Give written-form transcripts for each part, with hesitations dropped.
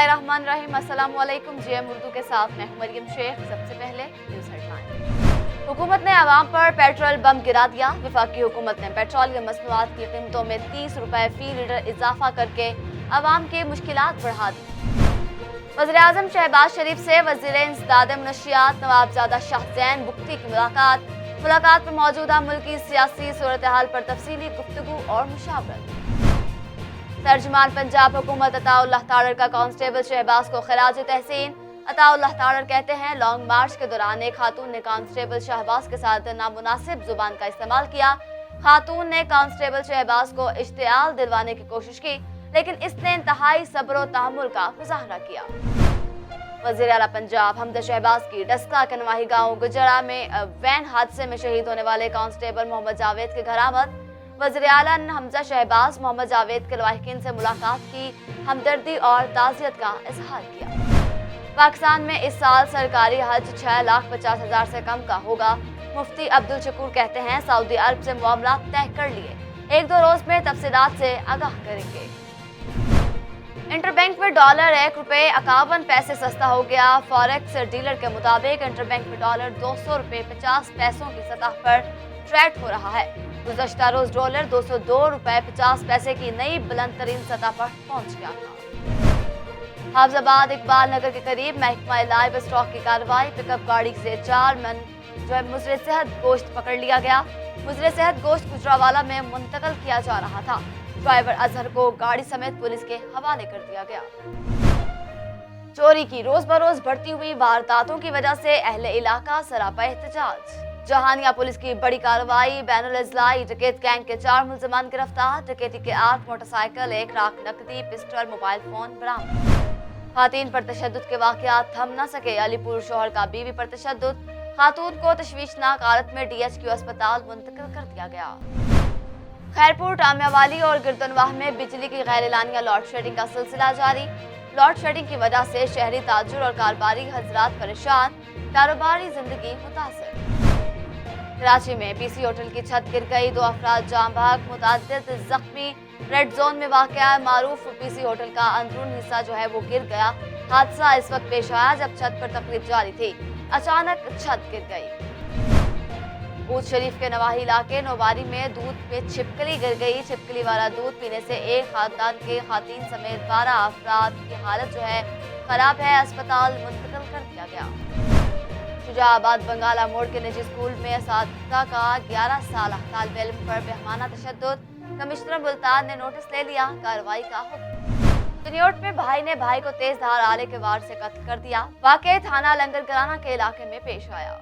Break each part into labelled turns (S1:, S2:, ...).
S1: बिस्मिल्लाहिर्रहमानिर्रहीम। अस्सलाम वालेकुम। जीएम उर्दू के साथ मैं हूं मरियम शेख। सबसे पहले न्यूज़ हेडलाइन। हुकूमत ने आवाम पर पेट्रोल बम गिरा दिया। वफाकी हुकूमत ने पेट्रोलियम मसनूआत की कीमतों में 30 रुपए फी लीटर इजाफा करके आवाम की मुश्किलात बढ़ा दी। वज़ीर-ए-आज़म शहबाज शरीफ से वज़ीर इंसदाद मुनशियात नवाबजादा शाहज़ैन बुख्ती की मुलाकात पर मौजूदा मुल्की सियासी सूरत हाल पर तफसीली गुफ्तगू और मुशावरत। तर्जुमान पंजाब हुकूमत अताउल्लाह तारर का कांस्टेबल शहबाज को खिराज तहसीन। अताउल्लाह तारर कहते हैं, लॉन्ग मार्च के दौरान एक खातून ने कांस्टेबल शहबाज के साथ नामुनासिब जुबान का इस्तेमाल किया। खातून ने कांस्टेबल शहबाज को इश्तियाल दिलवाने की कोशिश की, लेकिन इसने इंतहाई सब्र और तहम्मुल का मुजाहरा किया। वज़ीर आला पंजाब हमजा शहबाज की डस्का के नवाही गाँव गुजरा में वैन हादसे में शहीद होने वाले कांस्टेबल मोहम्मद जावेद के घर आमद। वज़ीर आला ने हमजा शहबाज मोहम्मद जावेद के लवाहिकीन से मुलाकात की, हमदर्दी और ताज़ियत का इजहार किया। पाकिस्तान में इस साल सरकारी हज 6,50,000 से कम का होगा। मुफ्ती अब्दुल शकूर कहते हैं, सऊदी अरब से मामला तय कर लिए, 1-2 रोज में तफसीलात से आगाह करेंगे। इंटरबैंक में डॉलर ₹1.51 सस्ता हो गया। फॉरेक्स डीलर के मुताबिक इंटरबैंक में डॉलर 200 रुपये 50 पैसों की सतह पर ट्रेड हो रहा है। गुज़श्ता रोज डॉलर 202 रुपये 50 पैसे की नई बुलंद तरीन सतह पर पहुंच गया था। हाफजाबाद इकबाल नगर के करीब महकमा लाइव स्टॉक की कार्रवाई। पिकअप गाड़ी से 4 मन मुजरे सेहत गोश्त पकड़ लिया गया। मुजरे सेहत गोश्त गुजरावाला में मुंतकल किया जा रहा था। ड्राइवर अजहर को गाड़ी समेत पुलिस के हवाले कर दिया गया। चोरी की रोज बरोज बढ़ती हुई वारदातों की वजह से अहले इलाका सरापा एहतजाज। जहानिया पुलिस की बड़ी कार्रवाई। बैनुल इजलाई डकैत गैंग के 4 मुल्ज़िमान गिरफ्तार। डकैती के 8 मोटरसाइकिल, 1 लाख नकदी, पिस्टल, मोबाइल फोन बरामद। खातून पर तशद्दुद के वाक़यात थम न सके। अलीपुर शोहर का बीवी पर तशद्दुद। खातून को तशवीशनाक हालत में DHQ अस्पताल मुंतकिल कर दिया गया। खैरपुर, टामियावाली और गिरदनवाह में बिजली की गैर एलानिया लोड शेडिंग का सिलसिला जारी। लोड शेडिंग की वजह से शहरी ताजुर और कारोबारी हजरात परेशान, कारोबारी जिंदगी मुतासर। कराची में PC होटल की छत गिर गई, 2 अफराद जाम बहक, मुतअद्दिद जख्मी। रेड जोन में वाक़या मारूफ PC होटल का अंदरून हिस्सा जो है वो गिर गया। हादसा इस वक्त पेश आया जब छत पर तकरीब जारी थी, अचानक छत गिर गई। ऊद शरीफ के नवाही इलाके नोबारी में दूध में छिपकली गिर गई। छिपकली वाला दूध पीने से एक खानदान के खातीन समेत 12 अफराद की हालत जो है खराब है, अस्पताल मुंतकिल कर दिया गया। शुजाआबाद बंगाला मोड़ के निजी स्कूल में असातिज़ा का 11 साल तालिब इल्म पर बेहमाना तशद्दुद। कमिश्नर मुल्तान ने नोटिस ले लिया, कार्रवाई का हुक्म। चिनियोट में भाई ने भाई को तेज धार आले के वार से कत्ल कर दिया। वाक़या थाना लंगरगराना के इलाके में पेश आया।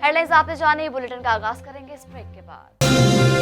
S1: हेडलाइंस आपने जानी। बुलेटिन का आगाज करेंगे इस ब्रेक के बाद।